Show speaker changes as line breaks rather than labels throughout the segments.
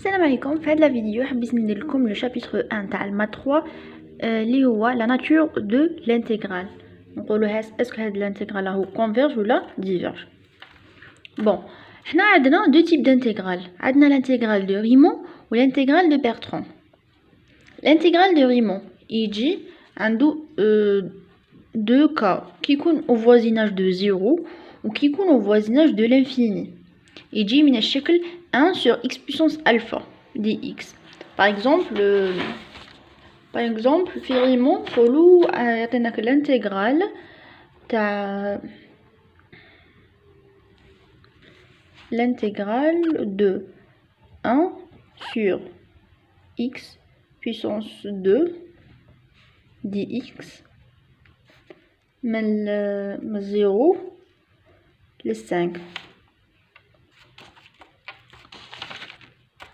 Salam alaikum, في هذه vidéo حبيت ندير لكم le chapitre 1 تاع المات 3 اللي هو la nature de l'intégrale. نقولوا est-ce que هاد l'intégrale راهو converge ولا diverge. Bon, حنا عندنا deux types d'intégrales. عندنا l'intégrale de Riemann و l'intégrale de Bertrand. L'intégrale de Riemann يجي عنده deux cas qui يكون au voisinage de 0 ou qui يكون au voisinage de l'infini. يجي من الشكل 1 sur x puissance alpha dx. Par exemple في ريمون نقولو يعطيناك الانتجرال تاع de 1 sur x puissance 2 dx من 0 ل 5.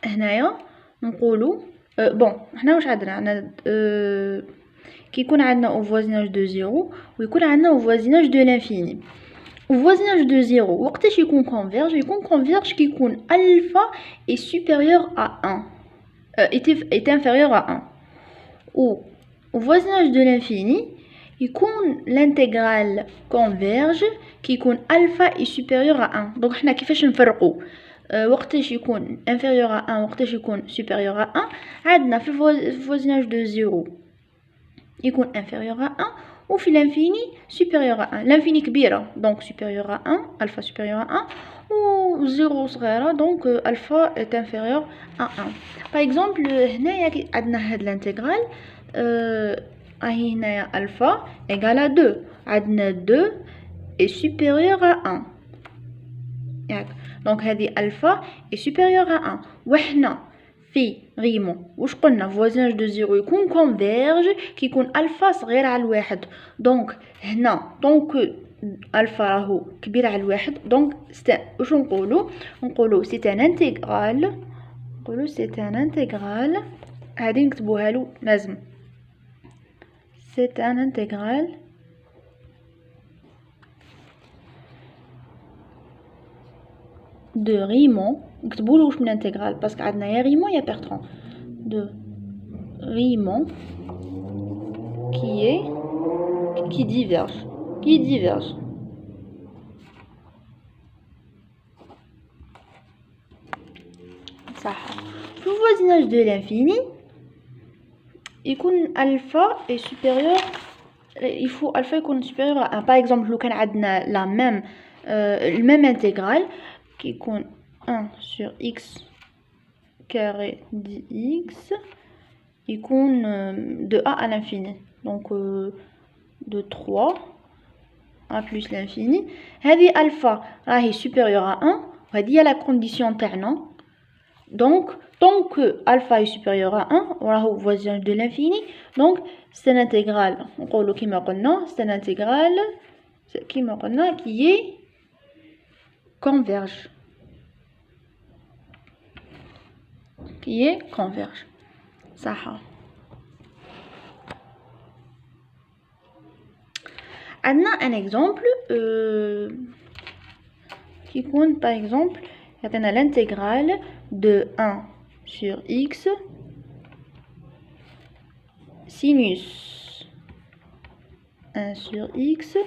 هنايا نقولوا بون حنا واش عندنا كيكون عندنا au voisinage de 0 ويكون عندنا au voisinage de l'infini. au voisinage de 0 وقتاش يكون converge كيكون alpha est supérieur à 1 est inférieur à 1 ou au voisinage de l'infini يكون l'intégrale converge كيكون alpha est supérieur à 1. donc حنا كيفاش نفرقوا وقتاش يكون inférieur à 1 وقتاش يكون supérieur à 1. عندنا في voisinage de 0 يكون inférieur à 1 وفي l'infini supérieur à 1. l'infini كبيرة donc supérieur à 1 alpha supérieur à 1 و 0 صغيرة donc alpha est inférieur à 1. par exemple هنايا عندنا هاد l'intégrale هاي هنايا alpha égale à 2. عندنا 2 est supérieur à 1 ياك donc هذه alpha est supérieur à 1. وحنا في ريمون واش قلنا voisinage de 0 يكون converge كيكون alpha صغير على الواحد. donc هنا طونك alpha راهو كبير على الواحد donc واش نقولوا c'est un intégral. نقولوا c'est un intégral هذه نكتبوها له لازم c'est un intégral de Riemann. نكتبوا له واش من انتغرال باسكو عندنا يا ريمون يا بيرتران. de Riemann qui diverge صح. في voisinage de l'infini يكون alpha est supérieur il faut alpha يكون supérieur à 1. par exemple لو كان عندنا la même le même intégral qui يكون 1 sur x carré dx يكون de a à l'infini donc de 3 a plus l'infini. هذه alpha راهي supérieur à 1 وهذه هي la condition تاعنا. donc tant que alpha est supérieur à 1 وراهو voisinage de l'infini donc c'est un intégral نقولوا كيما قلنا c'est un intégral كيما قلنا qui est converge صح. عندنا un exemple qui يكون par exemple يعطينا l'intégrale de 1 sur x sinus 1 sur x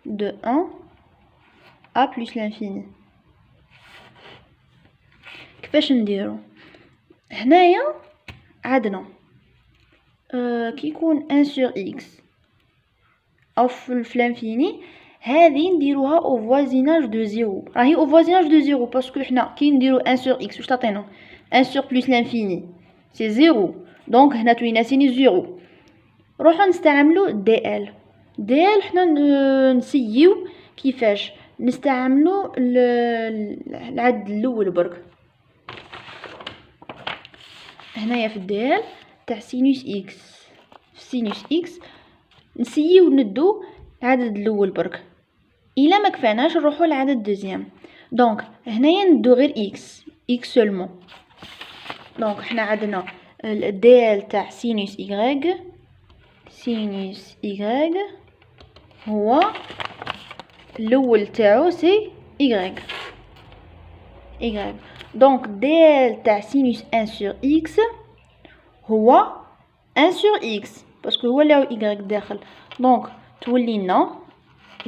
de 1 a plus l'infini. كيفاش نديرو هنايا عندنا كيكون 1 sur x او في l'infini هذه نديروها au voisinage de 0. راهي au voisinage de 0 باسكو حنا كي نديرو 1 sur x واش تعطينا 1 sur plus l'infini c'est 0 donc هنا توينا سينيس 0. نروحو نستعملو dl حنا نسيو كيفاش نستعملو العدد الاول برك. هنايا في الدال تاع سينوس اكس نسيو ندو العدد الاول برك الا ما كفاناش نروحو للعدد الدوزيام. دونك هنايا ندو غير اكس سولمون. دونك حنا عندنا الدال تاع سينوس y هو الاول تاعو سي y Donc dl تاع sinus 1 sur x هو 1 sur x parce que هو اللي y داخل. Donc تولي لنا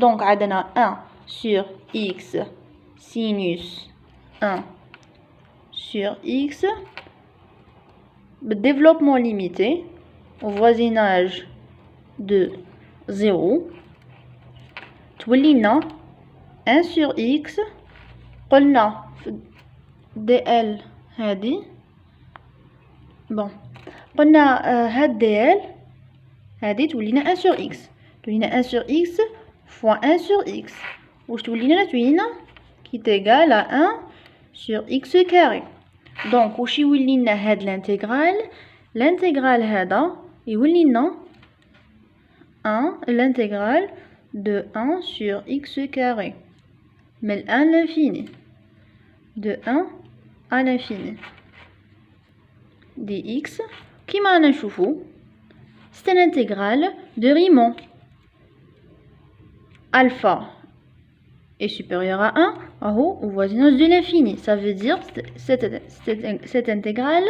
donc عندنا 1 sur x sinus 1 sur x développement limité au voisinage de 0 تولي لنا 1 sur x قلنا dl هذه bon قلنا هاد dl هذه تولينا 1 sur x تولينا 1 sur x fois 1 sur x واش تولينا qui est égal à 1 sur x carré. Donc واش يولي لنا هاد l'intégrale هذا يولي لنا 1 l'intégrale de 1 sur x carré من 1 l'infini de 1 à l'infini dx كيما رانا نشوفو c'est une intégrale de Riemann. Alpha est supérieur à 1 au voisinage de l'infini. Ça veut dire cette intégrale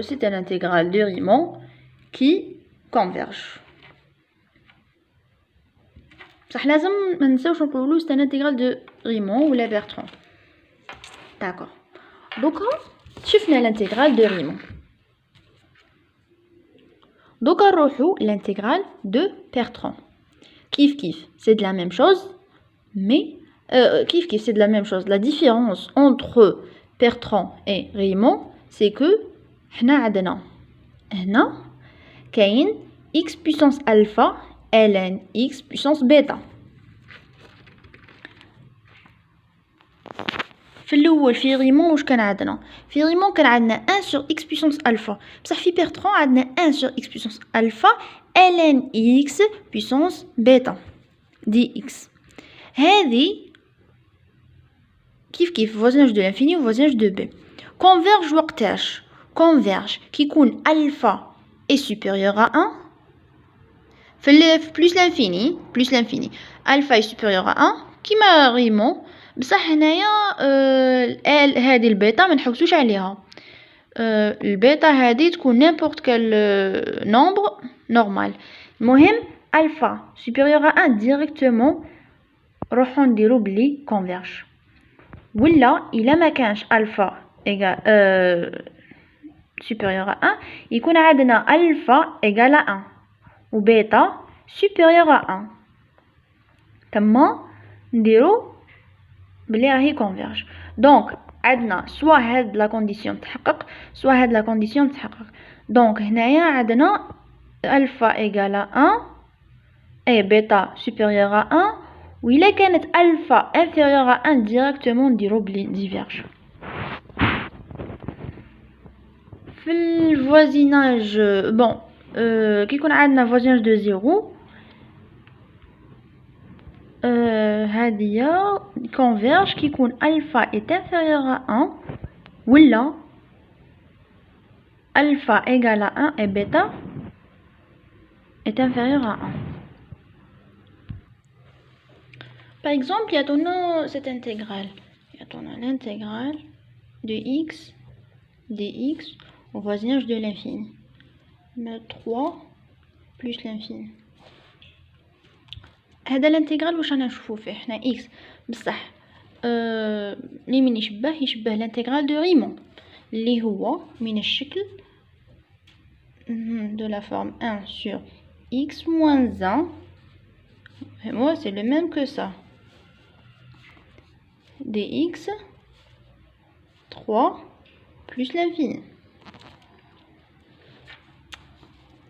c'est une intégrale de Riemann qui converge. صح لازم ما ننساوش نقولوا c'est une intégrale de Riemann ou la Bertrand. D'accord. Donc شفنا l'intégrale de Riemann. Donc نروحو l'intégrale de Bertrand. Kif, c'est de la même chose, mais kif, c'est de la même chose. La différence entre Bertrand et Riemann, c'est que حنا عندنا هنا كاين x puissance alpha ln x puissance bêta. في الاول في ريمون واش كان عندنا؟ في ريمون كان عندنا 1 sur x puissance alpha، بصح في بيرترون عندنا 1 sur x puissance alpha ln x puissance bêta dx. هذه كيف voisinage de l'infini و voisinage de b. converge وقتاش؟ converge كي يكون alpha est supérieur à 1 في plus l'infini alpha est supérieur à 1 كيما ريمون. بصح هنايا هذه البيتا ما نحوسوش عليها. البيتا هذه تكون n'importe quel nombre normal. المهم alpha supérieur à 1 directement نروحو نديرو بلي converge. ولا الا ما كانش alpha égal supérieur à 1 يكون عندنا alpha égal à 1 و بيتا supérieur à 1 تما نديرو بلي راهي converge. دونك عندنا سوا هاد لا كونديسيون تحقق سوا هاد لا كونديسيون تحقق. دونك هنايا عندنا alpha égal à 1 et bêta supérieur à 1 و الا كانت alpha inférieur à 1 directement نديرو بلي diverge. في الفوازيناج بون كي يكون عندنا voisinage de 0 هادية converge كي يكون alpha est inférieur à 1 ولا alpha égal à 1 et bêta est inférieur à 1. Par exemple, il y a cette intégrale. Il y a l'intégrale de x dx au voisinage de l'infini. 3 plus l'infini. هذا الانتجرال واش رانا نشوفو فيه حنا x بصح لي من يشبه الانتجرال دو ريمون اللي هو من الشكل de la forme 1 sur x moins 1. Et moi c'est le même que ça. dx 3 plus l'infini.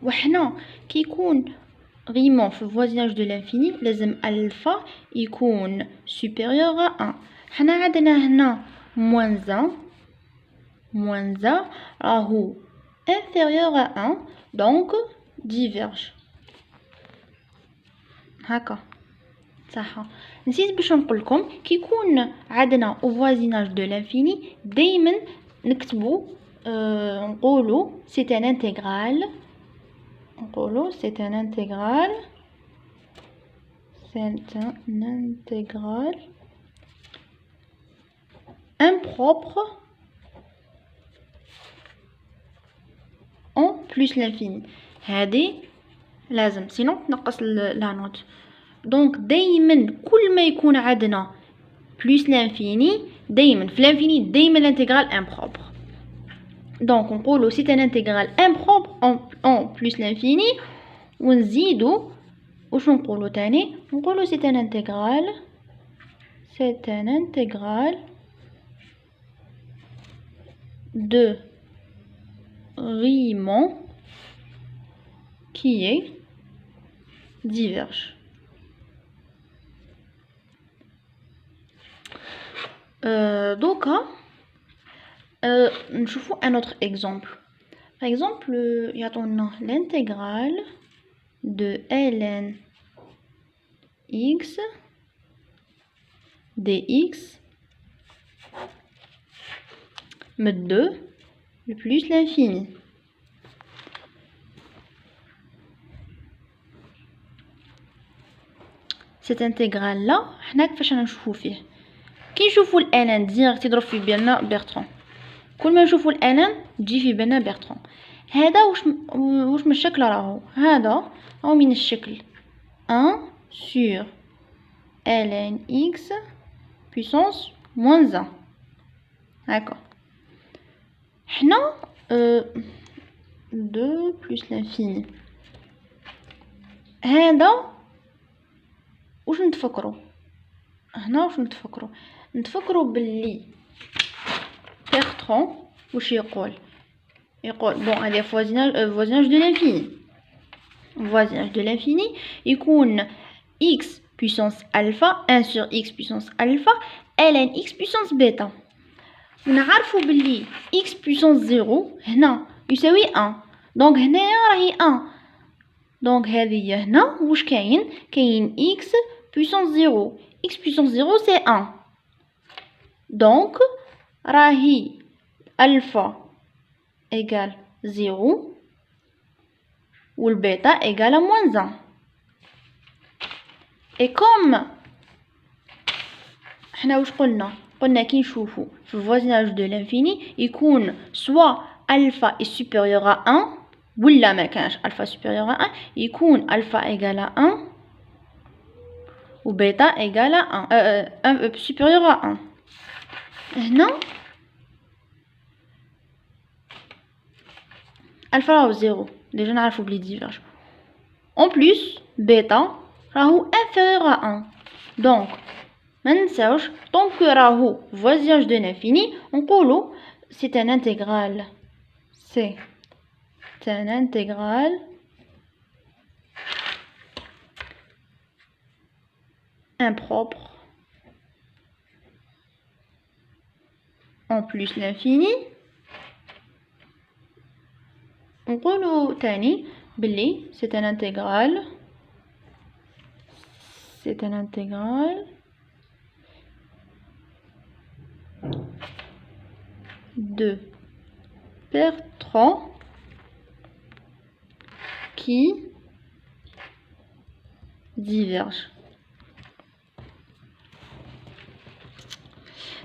وحنا كي يكون Riemann في voisinage de l'infini لازم alpha يكون supérieur à 1. حنا عندنا هنا moins 1 راهو inférieur à 1 donc diverge. هكا صح. نسيت باش نقول لكم كي يكون عندنا au voisinage de l'infini دائما نكتبو نقولو c'est un intégral. C'est un intégral. C'est un intégral impropre en plus l'infini. هذه لازم sinon تنقص la note. donc دايما كل ما يكون عندنا plus l'infini دايما في l'infini دايما l'intégral impropre. donc نقولوا c'est un intégral impropre en plus l'infini ونزيدوا واش نقولوا تاني نقولوا c'est un intégral de Riemann qui est diverge. Donc نشوفوا un autre exemple. Par exemple, يعطونا l'intégrale de ln x dx من 2 plus l'infini. cette intégrale là حنا كيفاش نشوفوا فيه كي نشوفوا ln ديريكت يضرب في بالنا بيرتران كل ما نشوفوا ln تجي في بالنا بيرتران هذا واش من الشكل راهو هذا راهو من الشكل 1 sur ln x puissance moins 1 هكا حنا 2 plus l'infini هذا واش نتفكروا هنا واش نتفكروا باللي بيرتران واش يقول بون هذا voisinage de l'infini voisinage de l'infini يكون x puissance alpha 1 sur x puissance alpha ln x puissance bêta ونعرفوا باللي x puissance 0 هنا يساوي 1 دونك هنايا راهي 1 دونك هذه هنا واش كاين x puissance 0 x puissance 0 c'est 1 donc راهي alpha égale 0 والبيتا égale à moins 1 et comme حنا واش قلنا كي نشوفوا في voisinage de l'infini يكون soit alpha est supérieur à 1 ولا ما كانش alpha supérieur à 1 يكون alpha égale à 1 و bêta égale à 1 supérieur à 1 هنا alpha راهو 0 déjà نعرفوا بلي diverge en plus bêta راهو inférieur à 1 donc ما ننساوش tant que راهو voisinage de l'infini نقولوا c'est un intégral impropre en plus l'infini نقولوا تاني بلي c'est un intégral de Bertrand qui diverge.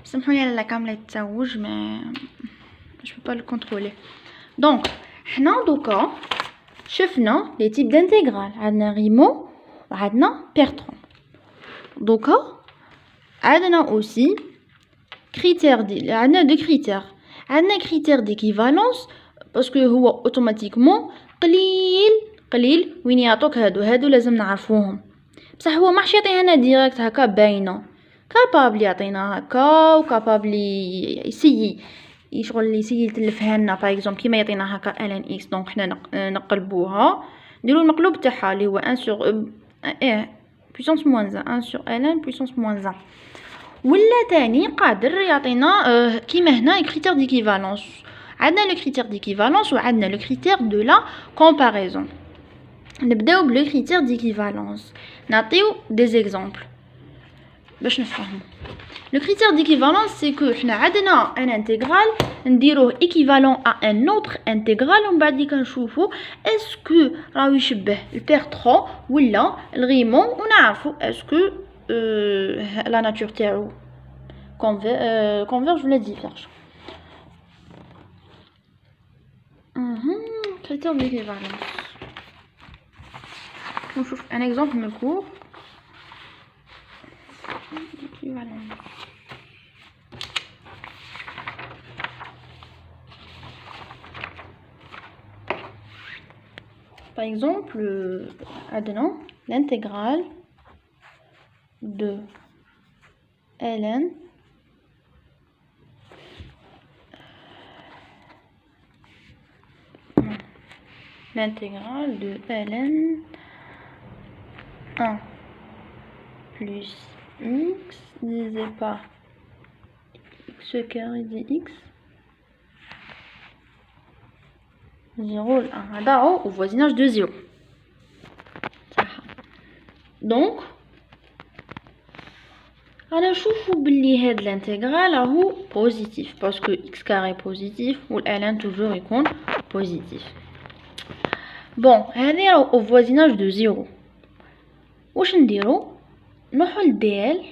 سمحوا لي على كامل التوج ما je peux pas le contrôler. donc حنا دوكا شفنا لي تيب دانتيغرال عندنا ريمون وعندنا بيرتران دوكا عندنا اوسي كريتير عندنا دو كريتير عندنا كريتير ديكيفالونس باسكو هو اوتوماتيكمون قليل وين يعطوك هادو لازم نعرفوهم بصح هو ماحش يعطينا ديريكت هكا باينه كابابل يعطينا هكا وكابابل يسيي يشغل يسيي يتلفها لنا باغ اكزومبل كيما يعطينا هكا ln x دونك حنا نقلبوها نديرو المقلوب تاعها اللي هو 1 sur puissance moins 1 sur ln puissance moins 1 ولا تاني قادر يعطينا كيما هنا كريتير ديكيفالونس عندنا لو كريتير ديكيفالونس وعندنا لو كريتير دو لا كومباريزون نبداو بلو كريتير ديكيفالونس نعطيو دي زيكزامبل باش نفهمو le critère d'équivalence c'est que حنا عندنا un intégral نديروه équivalent à un autre intégral ومن بعد كنشوفو اسكو راهو يشبه البيرتران ولا الريمون ونعرفو اسكو لا ناتور تاعو convergent ولا divergent. Critère d'équivalence. نشوف un exemple من الكور. Équivalence. Par exemple, advenons l'intégrale de ln l'intégrale de ln 1 plus x divisé par x carré dx 0 ل 1 هذا هو voisinage de 0. Donc انا نشوفوا باللي هاد الانتغرال راهو بوزيتيف باسكو x carré بوزيتيف و ln toujours يكون بوزيتيف. بون هذه راهو voisinage de 0. واش نديرو؟ نروحو للديال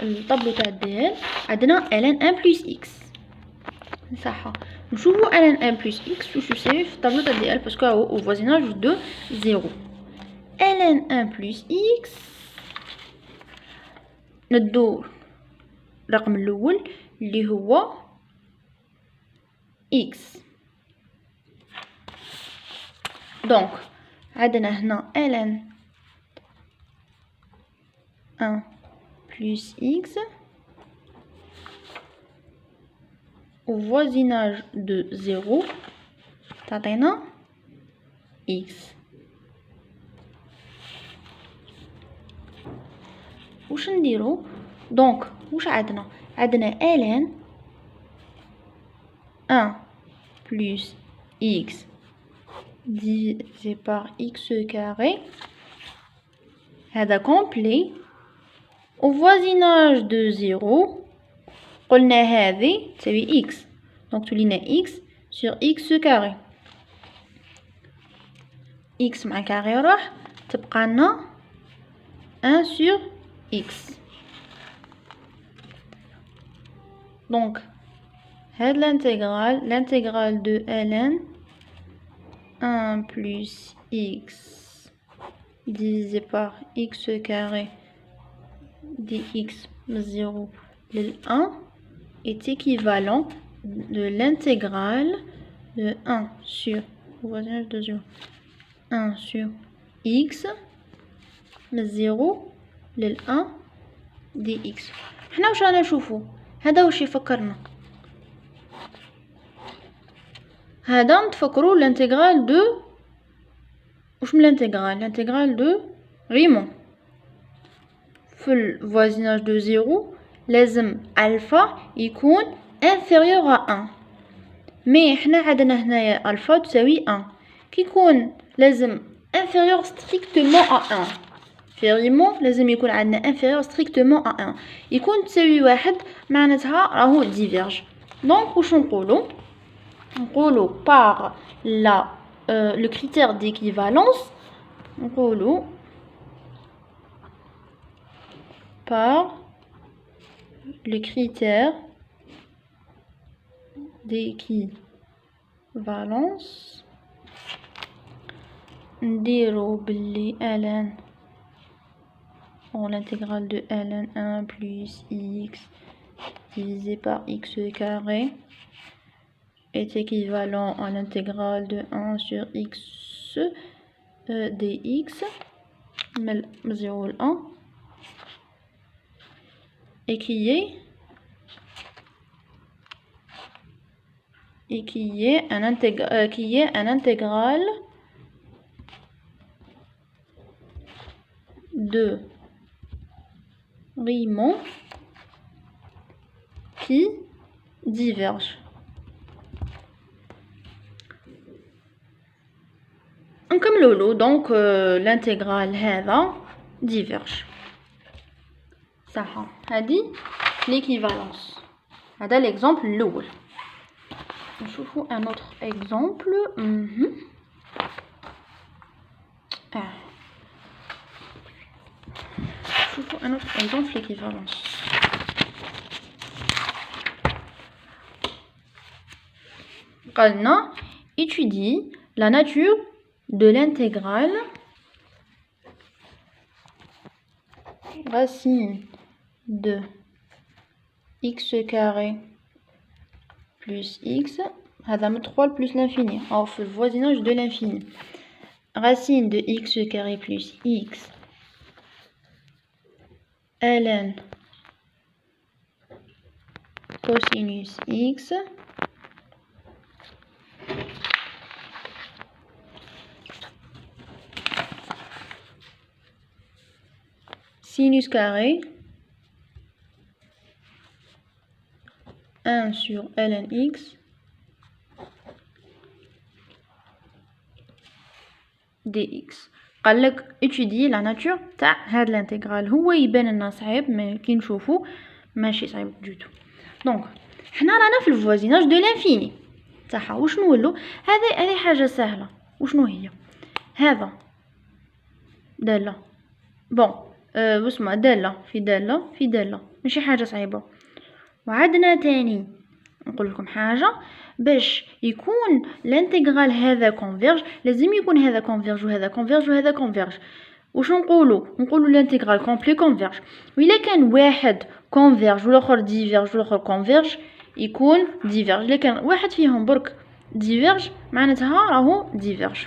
الطابلو تاع الديال عندنا ln 1 plus x صح. نشوفو ln 1 plus x واش يساوي في الطابلو تاع الديال باسكو هو voisinage de 0. ln 1 plus x ندور الرقم الاول اللي هو x. دونك عندنا هنا ln 1 plus x au voisinage de 0 تعطينا x. واش نديرو؟ دونك واش عندنا ln 1 plus x divisé par x carré هذا complet au voisinage de 0 قلنا هذه تساوي x دونك تولينا x sur x carré x مع كاري راح تبقى لنا 1 sur x. Donc هاد l'intégrale de ln 1 plus x divisé par x carré dx 0 de 1 est équivalent de l'intégrale de 1 sur voisinage de 0 1 sur x 0 لل 1 dx. حنا واش رانا نشوفو؟ هذا واش يفكرنا؟ هذا نتفكروا الانتغرال دو واش من الانتغرال دو ريمون في الفوازيناج دو 0 لازم الفا يكون انفيريور ا 1 مي حنا عندنا هنايا الفا تساوي 1 كي يكون لازم انفيريور ستريكتومون ا 1 فيريمون لازم يكون عندنا انفيريور ستريكتومون ا 1 يكون تساوي واحد معناتها راهو ديفيرج. دونك واش نقولوا par le critère d'équivalence نقولوا par le critère d'équivalence نديرو باللي ln l'intégrale de ln 1 plus x divisé par x carré est équivalent à l'intégrale de 1 sur x dx من 0 ل 1 et qui est un intégral de Riemann qui diverge. Comme Lolo, donc l'intégrale هذا diverge. صح هذه l'équivalence. هذا l'exemple الأول. نشوفوا un autre exemple. نشوفوا un autre exemple l'équivalence. قالنا étudie la nature de l'intégrale racine de x carré plus x هذا مدخول plus l'infini or في le voisinage de l'infini racine de x carré plus x ln cosinus x sinus carré 1 sur ln x dx. قال لك étudier la nature تاع هاد الانتغرال. هو يبان لنا صعيب مي كي نشوفو ماشي صعيب دوتو. دونك حنا رانا في الفوازيناج دو لانفيني تاعها. وشنو نولو هذه حاجه سهله. وشنو هي هذا داله بون واسمع داله في داله ماشي حاجه صعيبه. وعندنا تاني نقول لكم حاجه باش يكون الانتغرال هذا كونفيرج لازم يكون هذا كونفيرج وهذا كونفيرج وهذا كونفيرج. واش نقولوا الانتغرال كومبلي كونفيرج. والا كان واحد كونفيرج والاخر ديفيرج والاخر كونفيرج يكون ديفيرج. الا كان واحد فيهم برك ديفيرج معناتها راهو ديفيرج.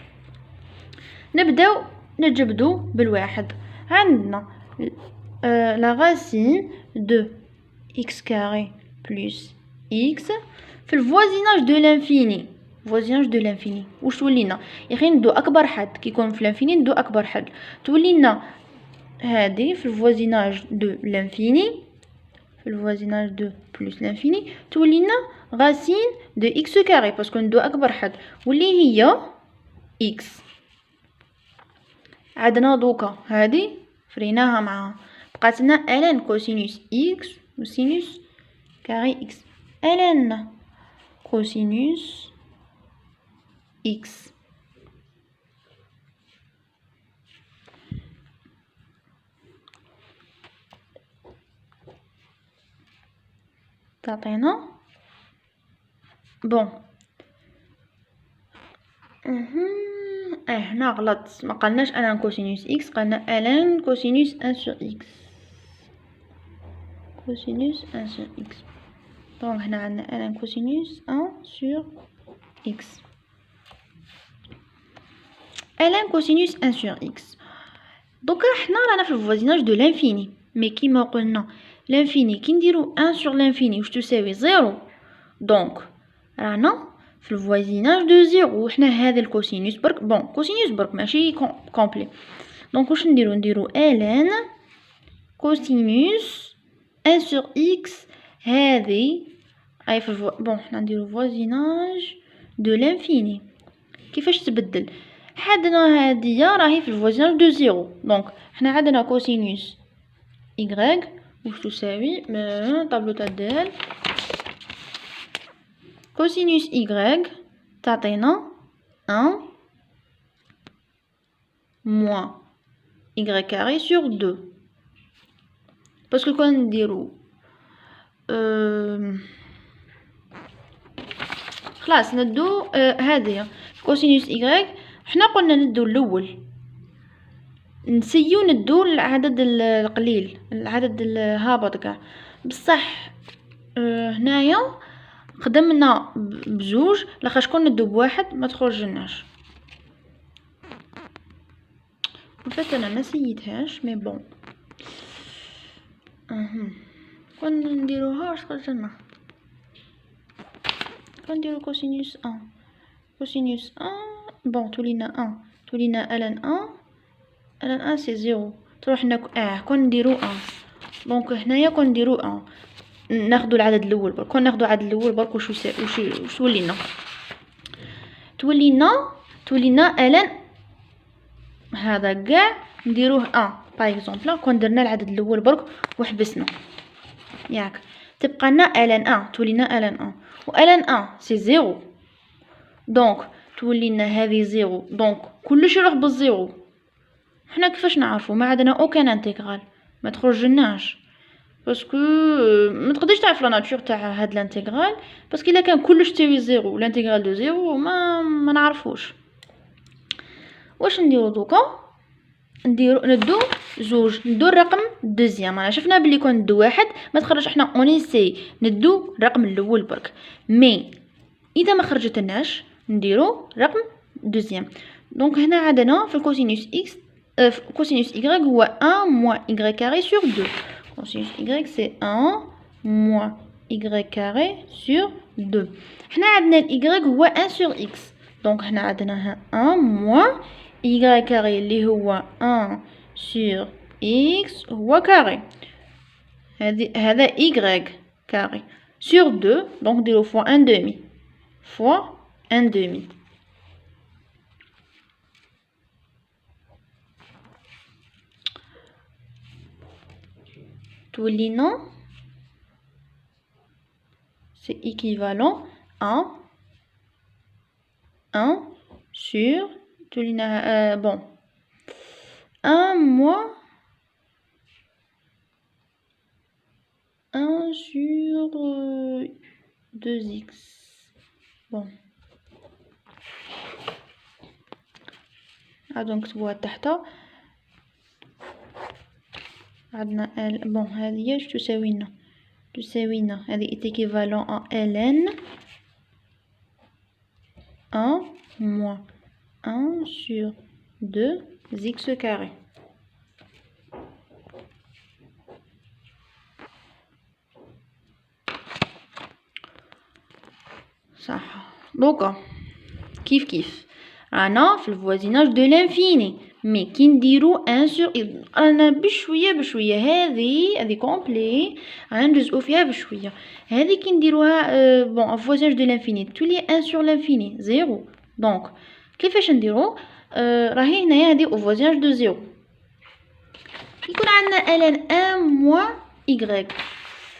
نبداو نجبدو بالواحد. عندنا لا راسين دو x carré plus x في الفوازيناج دو لانفيني. فوازيناج دو لانفيني واش تولينا يا اخي ندو اكبر حد كي يكون في لانفيني ندو اكبر حد تولينا هذه في الفوازيناج دو لانفيني في الفوازيناج دو بلس لانفيني تولينا راسين دو x كاري باسكو ندو اكبر حد واللي هي x. عندنا دوكا هذه فريناها معاها بقات لنا ln كوسينوس x وسينوس كاري x ln كوسينوس x تعطينا بون. هنا غلط ما قالناش ln كوسينوس x قالنا ln كوسينوس 1 sur x كوسينوس 1 sur x. دونك هنا عندنا ln كوسينوس 1 sur x ln كوسينوس 1 sur x. دوكا حنا رانا في الفوازيناج دو لانفيني مي كيما قلنا لانفيني كي نديرو 1 sur لانفيني واش تساوي 0 دونك رانا في الفوازيناج دو زيرو. وحنا هذا الكوسينوس برك بون كوسينوس برك ماشي كومبلي دونك واش نديرو ln كوسينوس 1 sur x هذه اي في بون حنا نديرو فوازيناج دو لانفيني. كيفاش تبدل حدنا هادية راهي في الفوازيناج دو زيرو دونك حنا عندنا كوسينوس y واش تساوي طابلو تاع الدال كوسينوس y تعطينا 1 moins y carré sur 2 باسكو كون نديرو خلاص ندو هذه كوسينوس y حنا قلنا ندو الاول نسيو ندو العدد القليل العدد الهابط كاع بصح هنايا خدمنا بزوج لاخاطش كون ندو بواحد ما تخرجناش. وفات انا ما سيتهاش مي بون كون نديروها واش خرجنا كون نديرو كوسينوس 1 كوسينوس 1 بون تولينا 1 تولينا ln 1 سي 0 تروح هنا كون نديرو 1 دونك هنايا كون نديرو 1 ناخدو العدد الاول برك كون ناخدو العدد الاول برك واش تولينا تولينا ln هذا كاع نديروه 1 باغ اكزومبل كون درنا العدد الاول برك وحبسنا ياك تبقى لنا ln 1 تولينا ln 1 و ln 1 سي 0 دونك تولينا هذه 0 دونك كلشي يروح بالزيرو. حنا كيفاش نعرفو ما عندنا اوكان انتغرال ما تخرجناش باسكو ما تقدرش تعرف لا ناتور تاع هاد الانتغرال باسكو الا كان كلش تساوي زيرو الانتغرال دو زيرو ما نعرفوش. واش نديرو دوكا؟ ندو زوج، ندو الرقم دوزيام. انا شفنا بلي كون ندو واحد ما تخرج، احنا اونيسي ندو الرقم الاول برك، مي اذا ما خرجت لناش نديرو رقم دوزيام. دونك هنا عندنا في الكوسينوس اكس في كوسينوس y هو 1 moins y carré sur 2. Cosinus y c'est 1 moins y carré sur 2. حنا عندنا ال y هو 1 sur x، دونك حنا عندنا 1 moins y carré اللي هو 1 sur x هو كاري، هذا y carré sur 2، دونك نديرو fois 1 demi fois 1 demi. تولينا c'est équivalent à 1 sur تولينا bon 1 moins 1 sur 2x. bon عادو نكتبوها تحت. عندنا bon هذه اش تساوينا هذه est équivalent à ln 1 moins 1 sur 2 x carré. صح. دوكا كيف رانا في الفوازيناج دو لانفيني، مي كي نديرو 1 sur رانا بشويه هذه كومبلي رانا نجزئو فيها بشويه. هذه كي نديروها بون فوازيناج دو لانفيني تولي 1 sur لانفيني زيرو. دونك كيفاش نديرو؟ راهي هنايا هذه فوازيناج دو زيرو، يكون عندنا ln 1 moins y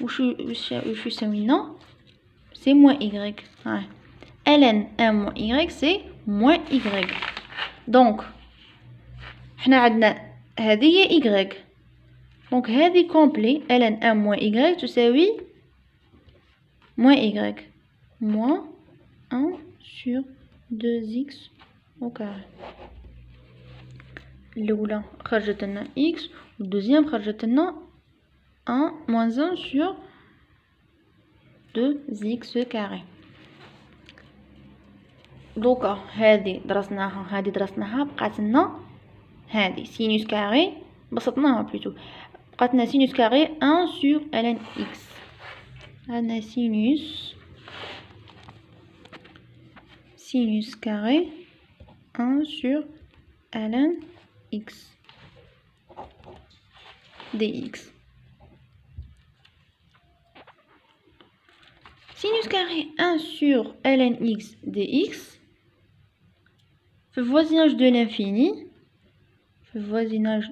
وش يساوينا c'est moins y. ln 1 moins y c'est moins y. donc حنا عندنا هذه هي y، دونك هذه كومبلي ln 1 moins y تساوي moins y moins 1 sur 2x au carré. الأولى خرجت لنا x والدوزيام خرجت لنا 1 moins 1 sur 2x carré. دوكا هذه درسناها بقات لنا هذه سينوس كاري، بسطناها بلوتو بقات لنا سينوس كاري 1 sur ln x. عندنا سينوس كاري 1 sur ln x dx. Sinus carré 1 sur ln x dx في الفوازيناج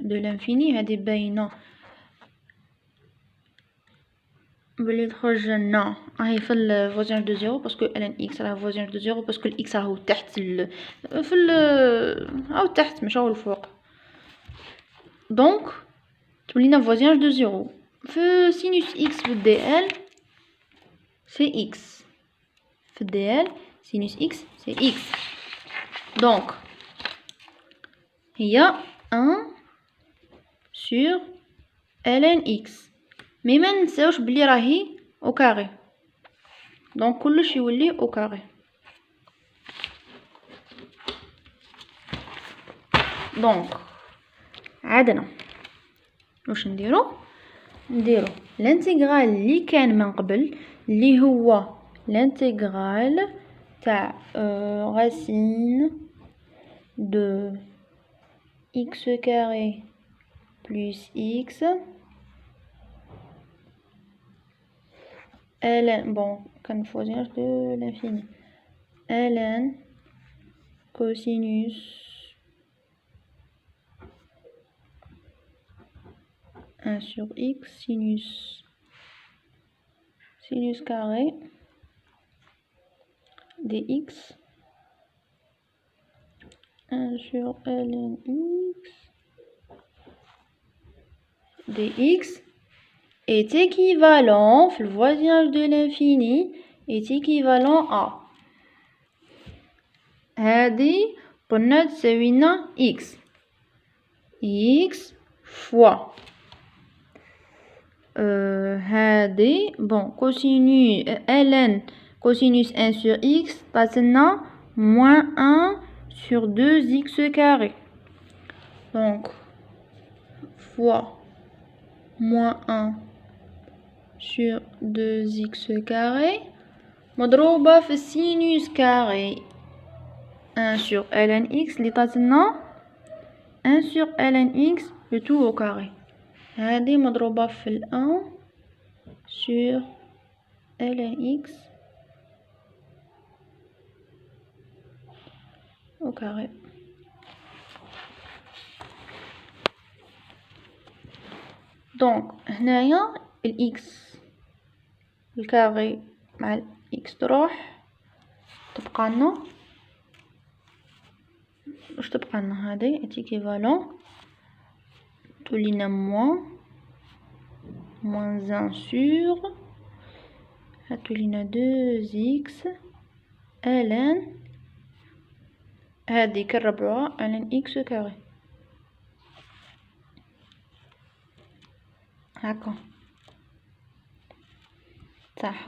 دو لانفيني، هذه باينة بلي تخرج لنا راهي في الفوازيناج دو زيرو باسكو ln x راه فوازيناج دو زيرو باسكو الاكس راهو تحت راهو تحت ماشي راهو الفوق، دونك تولينا فوازيناج دو زيرو. في سينوس x في دي ال سي x، في دي ال سينوس x سي x، دونك هي 1 sur ln x، مي ما ننساوش بلي راهي او كاري، دونك كلش يولي او كاري. دونك عندنا واش نديرو الانتغرال اللي كان من قبل اللي هو الانتغرال تاع racine de x carré plus x ln bon كان فوازيناج دو l'infini ln cosinus 1 sur x sinus carré dx 1 sur ln x dx est équivalent, le voisinage de l'infini est équivalent à هذه قلنا تساوي لنا x fois هذه cosinus ln cosinus 1 sur x تعطينا moins 1 sur 2x carré. Donc fois moins 1 sur 2x carré مضروبة في sinus carré 1 sur ln x اللي تعطينا 1 sur ln x le tout au carré. هذه مضروبة في 1 sur ln x au carré. Donc هنايا الإكس الكاري مع الإكس تروح تبقى لنا واش تبقى لنا هذه إيكيفالون تولي لنا moins 1 sur هتولي لنا 2x ln هذه كالربعة ln x كاري هكا صح.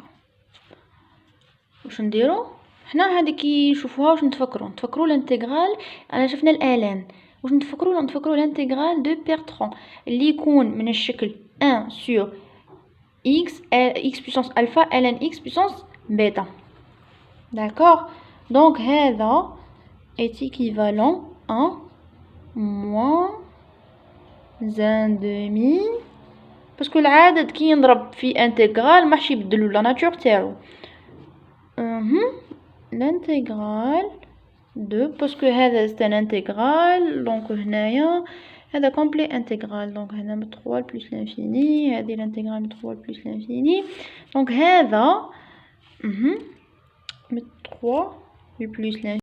واش نديرو حنا هذه كي نشوفوها واش نتفكروا الانتغرال. انا شفنا الالان واش نتفكروا الانتغرال دو بيرترون اللي يكون من الشكل 1 sur x puissance alpha ln x puissance bêta. D'accord, donc هذا est équivalent à moins 1 demi parce que العدد كي ينضرب في انتغرال ماحش يبدلوا لا ناتور تاعو. l'intégrale de parce que هذا c'est un intégral donc هنايا هذا complet intégral donc هنا من 3 plus l'infini هذه l'intégrale من 3 plus l'infini donc هذا من 3 plus l'infini